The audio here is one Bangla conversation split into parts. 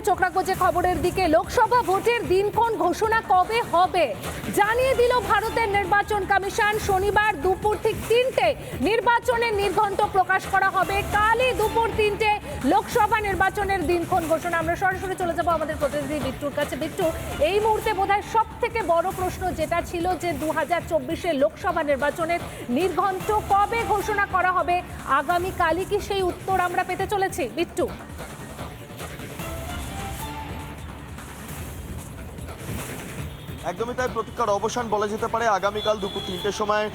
চোখ রাখবো যে খবরের দিকে। লোকসভা ভোটের দিনক্ষণ ঘোষণা কবে হবে জানিয়ে দিল ভারতের নির্বাচন কমিশন। শনিবার দুপুর ঠিক 3টে নির্বাচনের নির্ঘণ্ট প্রকাশ করা হবে। কালই দুপুর 3টে লোকসভা নির্বাচনের দিনক্ষণ ঘোষণা। আমরা সরাসরি চলে যাবো আমাদের প্রতিনিধি বিট্টুর কাছে। বিট্টু, এই মুহূর্তে বোধহয় সব থেকে বড় প্রশ্ন যেটা ছিল যে 2024-এর লোকসভা নির্বাচনের নির্ঘণ্ট কবে ঘোষণা করা হবে, আগামীকালই কি সেই উত্তর আমরা পেতে চলেছি? বিট্টু, একদমই তাই, প্রতীক্ষার অবসান বলা যেতে পারে। আগামীকাল দুপুর 3টের সময়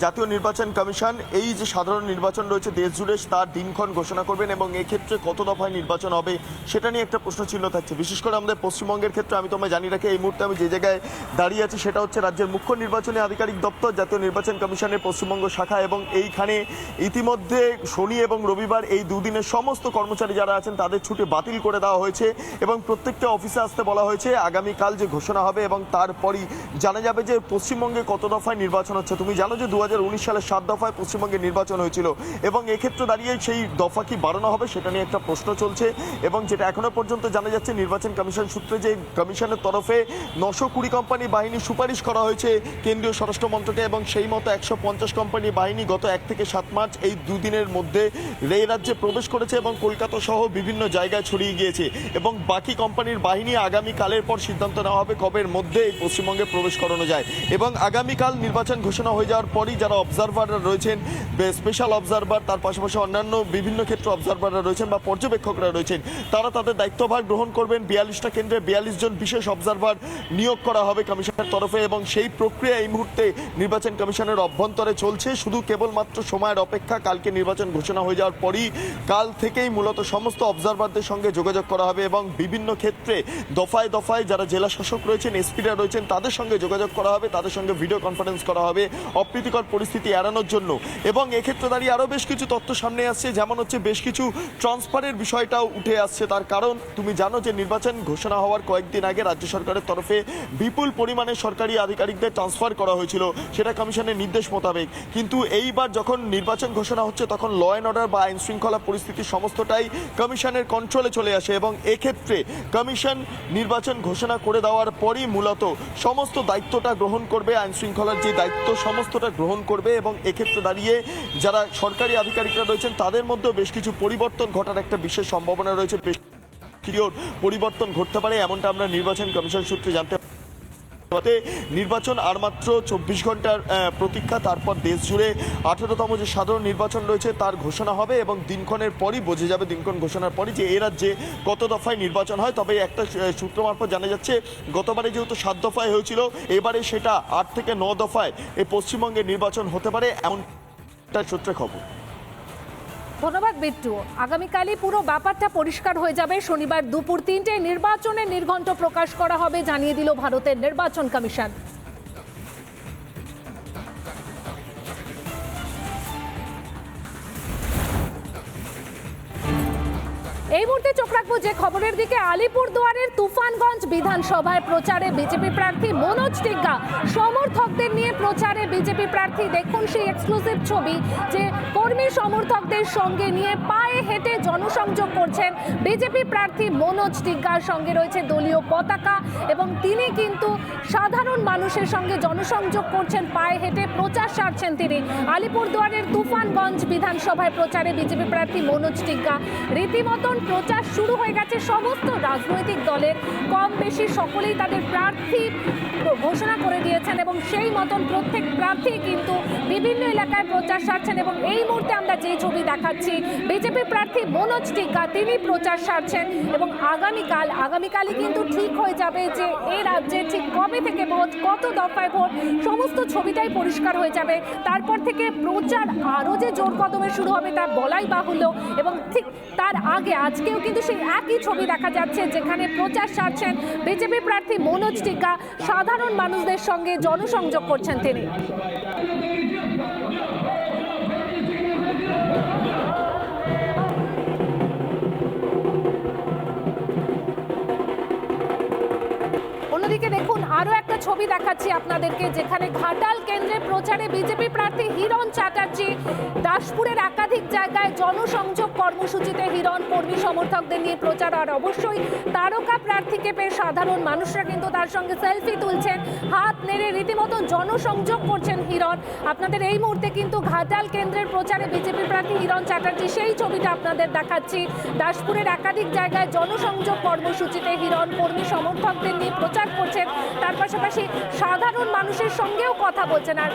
জাতীয় নির্বাচন কমিশন এই যে সাধারণ নির্বাচন রয়েছে দেশ জুড়ে তার দিনক্ষণ ঘোষণা করবেন এবং এক্ষেত্রে কত দফায় নির্বাচন হবে সেটা নিয়ে একটা প্রশ্ন চিহ্ন থাকছে। বিশেষ করে আমাদের পশ্চিমবঙ্গের ক্ষেত্রে আমি তোমায় জানিয়ে রাখি, এই মুহূর্তে আমি যে জায়গায় দাঁড়িয়ে আছি সেটা হচ্ছে রাজ্যের মুখ্য নির্বাচনী আধিকারিক দপ্তর, জাতীয় নির্বাচন কমিশনের পশ্চিমবঙ্গ শাখা। এবং এইখানে ইতিমধ্যে শনি এবং রবিবার এই দুদিনের সমস্ত কর্মচারী যারা আছেন তাদের ছুটি বাতিল করে দেওয়া হয়েছে এবং প্রত্যেকটা অফিসে আসতে বলা হয়েছে। আগামীকাল যে ঘোষণা হবে এবং তারপরই জানা যাবে যে পশ্চিমবঙ্গে কত দফায় নির্বাচন হচ্ছে। তুমি জানো যে 2019 সালে 7 দফায় পশ্চিমবঙ্গে নির্বাচন হয়েছিল এবং এক্ষেত্রে দাঁড়িয়ে সেই দফা কি বাড়ানো হবে সেটা নিয়ে একটা প্রশ্ন চলছে। এবং যেটা এখনো পর্যন্ত জানা যাচ্ছে, নির্বাচন কমিশন সূত্রে যে কমিশনের তরফে 920 কোম্পানি বাহিনী সুপারিশ করা হয়েছে কেন্দ্রীয় স্বরাষ্ট্র মন্ত্রকে এবং সেই মতো 150 কোম্পানি বাহিনী গত 1 থেকে 7 মার্চ এই দুদিনের মধ্যে এই রাজ্যে প্রবেশ করেছে এবং কলকাতা সহ বিভিন্ন জায়গায় ছড়িয়ে গিয়েছে। এবং বাকি কোম্পানির বাহিনী আগামীকালের পর সিদ্ধান্ত নেওয়া হবে কবের মধ্যে এই পশ্চিমবঙ্গে প্রবেশ করানো যায়। এবং আগামীকাল নির্বাচন ঘোষণা হয়ে যাওয়ার পরই যারা অবজারভাররা রয়েছেন, স্পেশাল অবজারভার, তার পাশাপাশি অন্যান্য বিভিন্ন ক্ষেত্রে অবজারভাররা রয়েছেন বা পর্যবেক্ষকরা রয়েছেন, তারা তাদের দায়িত্বভার গ্রহণ করবেন। 42টা কেন্দ্রে 42 জন বিশেষ অবজারভার নিয়োগ করা হবে কমিশনের তরফে এবং সেই প্রক্রিয়া এই মুহূর্তে নির্বাচন কমিশনের অভ্যন্তরে চলছে। শুধু কেবলমাত্র সময়ের অপেক্ষা। কালকে নির্বাচন ঘোষণা হয়ে যাওয়ার পরই কাল থেকেই মূলত সমস্ত অবজারভারদের সঙ্গে যোগাযোগ করা হবে এবং বিভিন্ন ক্ষেত্রে দফায় দফায় যারা জেলা শাসক রয়েছেন, এসপিরা রয়েছেন, তাদের সঙ্গে যোগাযোগ করা হবে, তাদের সঙ্গে ভিডিও কনফারেন্স করা হবে অপ্রীতিকর পরিস্থিতি এড়ানোর জন্য। এবং এক্ষেত্রে দাঁড়িয়ে আরও বেশ কিছু তথ্য সামনে আসছে, যেমন হচ্ছে বেশ কিছু ট্রান্সফারের বিষয়টাও উঠে আসছে। তার কারণ তুমি জানো যে নির্বাচন ঘোষণা হওয়ার কয়েকদিন আগে রাজ্য সরকারের তরফে বিপুল পরিমাণে সরকারি আধিকারিকদের ট্রান্সফার করা হয়েছিল, সেটা কমিশনের নির্দেশ মোতাবেক। কিন্তু এইবার যখন নির্বাচন ঘোষণা হচ্ছে তখন ল অ্যান্ড অর্ডার বা আইন শৃঙ্খলা পরিস্থিতি সমস্তটাই কমিশনের কন্ট্রোলে চলে আসে এবং এক্ষেত্রে কমিশন নির্বাচন ঘোষণা করে দেওয়ার পরই মূলত সমস্ত দায়িত্বটা গ্রহণ করবে, আইন শৃঙ্খলার যে দায়িত্ব সমস্তটা গ্রহণ করবে। এবং এক্ষেত্রে দাঁড়িয়ে যারা সরকারি আধিকারিকরা রয়েছেন তাদের মধ্যেও বেশ কিছু পরিবর্তন ঘটার একটা বিশেষ সম্ভাবনা রয়েছে। বেশ কিছু পরিবর্তন ঘটতে পারে এমনটা আমরা নির্বাচন কমিশন সূত্রে জানতে পারি। নির্বাচন আর মাত্র 24 ঘন্টার প্রতীক্ষা, তারপর দেশ জুড়ে 18তম যে সাধারণ নির্বাচন রয়েছে তার ঘোষণা হবে এবং দিনক্ষণের পরই বোঝা যাবে, দিনক্ষণ ঘোষণার পরই, যে এ রাজ্যে কত দফায় নির্বাচন হয়। তবে একটা সূত্র মারফত জানা যাচ্ছে, গতবারে যেহেতু 7 দফায় হয়েছিল, এবারে সেটা 8 থেকে 9 দফায় এই পশ্চিমবঙ্গে নির্বাচন হতে পারে, এমনটা সূত্রে খবর। ধন্যবাদ বিট্টু। আগামীকালই পুরো ব্যাপারটা পরিষ্কার হয়ে যাবে। শনিবার দুপুর 3টে নির্বাচনের নির্ঘণ্ট প্রকাশ করা হবে জানিয়ে দিল ভারতের নির্বাচন কমিশন। এই মুহূর্তে চোখ রাখবো যে খবরের দিকে। আলিপুরদুয়ারের তুফানগঞ্জ বিধানসভায় প্রচারে বিজেপি প্রার্থী মনোজ টিগ্গা। সমর্থকদের নিয়ে প্রচারে বিজেপি প্রার্থী। দেখুন সেই এক্সক্লুসিভ ছবি, যে কর্মী সমর্থকদের সঙ্গে নিয়ে পায়ে হেঁটে জনসংযোগ করছেন বিজেপি প্রার্থী মনোজ টিগ্গার। সঙ্গে রয়েছে দলীয় পতাকা এবং তিনি কিন্তু সাধারণ মানুষের সঙ্গে জনসংযোগ করছেন, পায়ে হেঁটে প্রচার সারছেন তিনি। আলিপুরদুয়ারের তুফানগঞ্জ বিধানসভায় প্রচারে বিজেপি প্রার্থী মনোজ টিগ্গা। রীতিমতন প্রচার শুরু হয়ে গেছে। সমস্ত রাজনৈতিক দলের কম বেশি সকলেই তাদের প্রার্থী ঘোষণা করে দিয়েছেন এবং সেই মতন প্রত্যেক প্রার্থী কিন্তু বিভিন্ন এলাকায় প্রচার সারছেন। এবং এই মুহূর্তে আমরা যে ছবি দেখাচ্ছি, বিজেপি প্রার্থী মনোজ টিগ্গা তিনি প্রচার সারছেন এবং আগামীকালই কিন্তু ঠিক হয়ে যাবে যে এই রাজ্যে ঠিক কবে থেকে ভোট, কত দফায় ভোট, সমস্ত ছবিটাই পরিষ্কার হয়ে যাবে। তারপর থেকে প্রচার আরও যে জোর কদমে শুরু হবে তা বলাই বাহুল্য। এবং ঠিক তার আগে আজকেও কিন্তু সেই একই ছবি দেখা যাচ্ছে, যেখানে প্রচার সারছেন বিজেপি প্রার্থী মনোজ টিগ্গা। সাধারণ মানুষদের সঙ্গে জনসংযোগ করছেন তিনি। অন্যদিকে দেখুন আরও একটা ছবি দেখাচ্ছি আপনাদেরকে, যেখানে ঘাটাল কেন্দ্রে প্রচারে বিজেপি প্রার্থী হিরণ চ্যাটার্জি দাসপুরের একাধিক জায়গায় জনসংযোগ কর্মসূচিতে হিরণ কর্মী সমর্থকদের নিয়ে প্রচার। আর অবশ্যই তারকা প্রার্থীকে পেয়ে সাধারণ মানুষরা কিন্তু তার সঙ্গে সেলফি তুলছেন, হাত নেড়ে রীতিমতন জনসংযোগ করছেন হিরণ। আপনাদের এই মুহূর্তে কিন্তু ঘাটাল কেন্দ্রের প্রচারে বিজেপি প্রার্থী হিরণ চ্যাটার্জি সেই ছবিটা আপনাদের দেখাচ্ছি। দাসপুরের একাধিক জায়গায় জনসংযোগ কর্মসূচিতে হিরণ কর্মী সমর্থকদের নিয়ে প্রচার করছেন, তার পাশাপাশি সাধারণ মানুষের সঙ্গেও কথা বলছেন। আর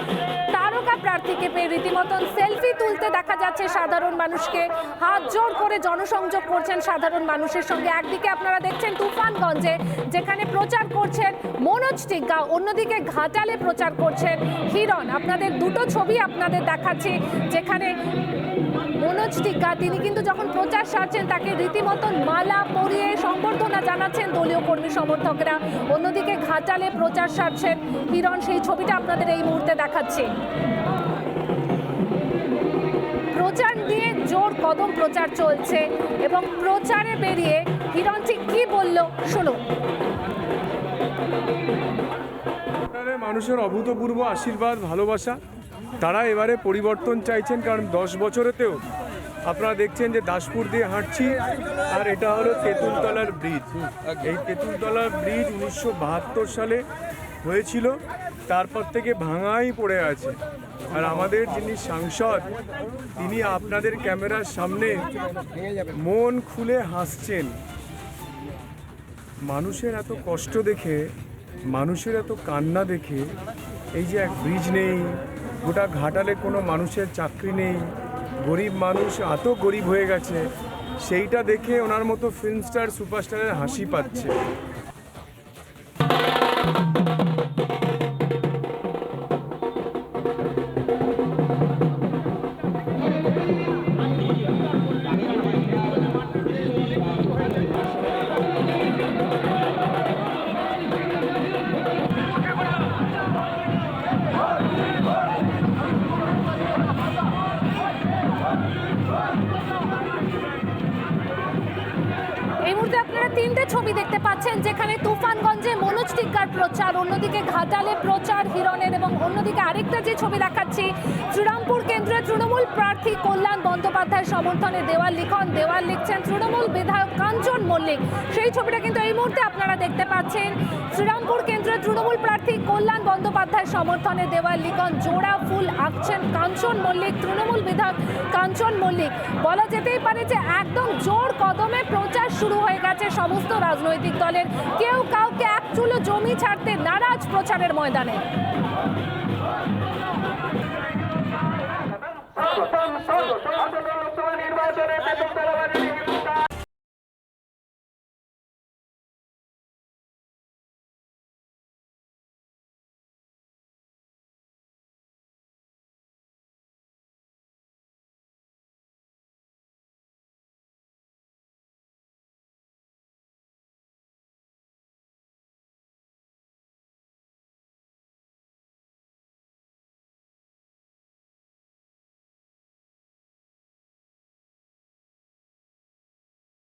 তারকা প্রার্থীকে পেয়ে রীতিমতন সেলফি তুলতে দেখা যাচ্ছে সাধারণ মানুষকে, হাত জোর করে জনসংযোগ করছেন সাধারণ মানুষের সঙ্গে। একদিকে আপনারা দেখছেন তুফানগঞ্জে যেখানে প্রচার করছেন মনোজ টিগ্গা, অন্যদিকে ঘাটালে প্রচার করছেন হিরণ। আপনাদের দুটো ছবি আপনাদের দেখাচ্ছি, যেখানে মনোজ টিগ্গা তিনি কিন্তু যখন প্রচার সারছেন তাকে রীতিমতন মালা পরিয়ে সংবর্ধনা জানাচ্ছেন দলীয় কর্মী সমর্থকরা, অন্যদিকে ঘাটালে প্রচার সারছেন হিরণ। সেই ছবিটা আপনাদের এই মুহূর্তে দেখাচ্ছি। প্রচার নিয়ে জোর কদম প্রচার চলছে এবং প্রচারে বেরিয়ে হিরণ ঠিক কি বলল শুনুন। মানুষের অভূতপূর্ব আশীর্বাদ, ভালোবাসা, তারা এবারে পরিবর্তন চাইছেন। কারণ 10 বছরেতেও আপনারা দেখছেন যে দাসপুর দিয়ে হাঁটছি, আর এটা হলো তেঁতুলতলার ব্রিজ। এই তেঁতুলতলার ব্রিজ 1972 সালে হয়েছিল, তারপর থেকে ভাঙাই পড়ে আছে। আর আমাদের যিনি সাংসদ তিনি আপনাদের ক্যামেরার সামনে মন খুলে হাসছেন। মানুষের এত কষ্ট দেখে, মানুষের এত কান্না দেখে, এই যে এক ব্রিজ নেই, গোটা ঘাটালে কোনো মানুষের চাকরি নেই, গরিব মানুষ এত গরিব হয়ে গেছে, সেইটা দেখে ওনার মতো ফিল্ম স্টার সুপারস্টারের হাসি পাচ্ছে। এই মুহূর্তে আপনারা তিনটে ছবি দেখতে পাচ্ছেন, যেখানে তুফানগঞ্জে মনোজ টিগ্গার প্রচার, অন্যদিকে ঘাটালে প্রচার হিরণের, এবং অন্যদিকে আরেকটা যে ছবি দেখাচ্ছি শ্রীরামপুর কেন্দ্রে তৃণমূল প্রার্থী কল্যাণ বন্দ্যোপাধ্যায়ের সমর্থনে দেওয়াল লিখছেন তৃণমূল বিধায়ক কাঞ্চন মল্লিক। সেই ছবিটা কিন্তু এই মুহূর্তে আপনারা দেখতে পাচ্ছেন। শ্রীরামপুর কেন্দ্রে তৃণমূল প্রার্থী কল্যাণ বন্দ্যোপাধ্যায়ের সমর্থনে দেওয়াল লিখন, জোড়া ফুল আঁকছেন কাঞ্চন মল্লিক, তৃণমূল বিধায়ক কাঞ্চন মল্লিক। বলা যেতেই পারে যে একদম জোর কদমে প্রচার শুরু হয়ে গেছে সমস্ত রাজনৈতিক দলের। কেউ কাউকে এক চুলো জমি ছাড়তে নারাজ প্রচারের ময়দানে। নির্বাচনে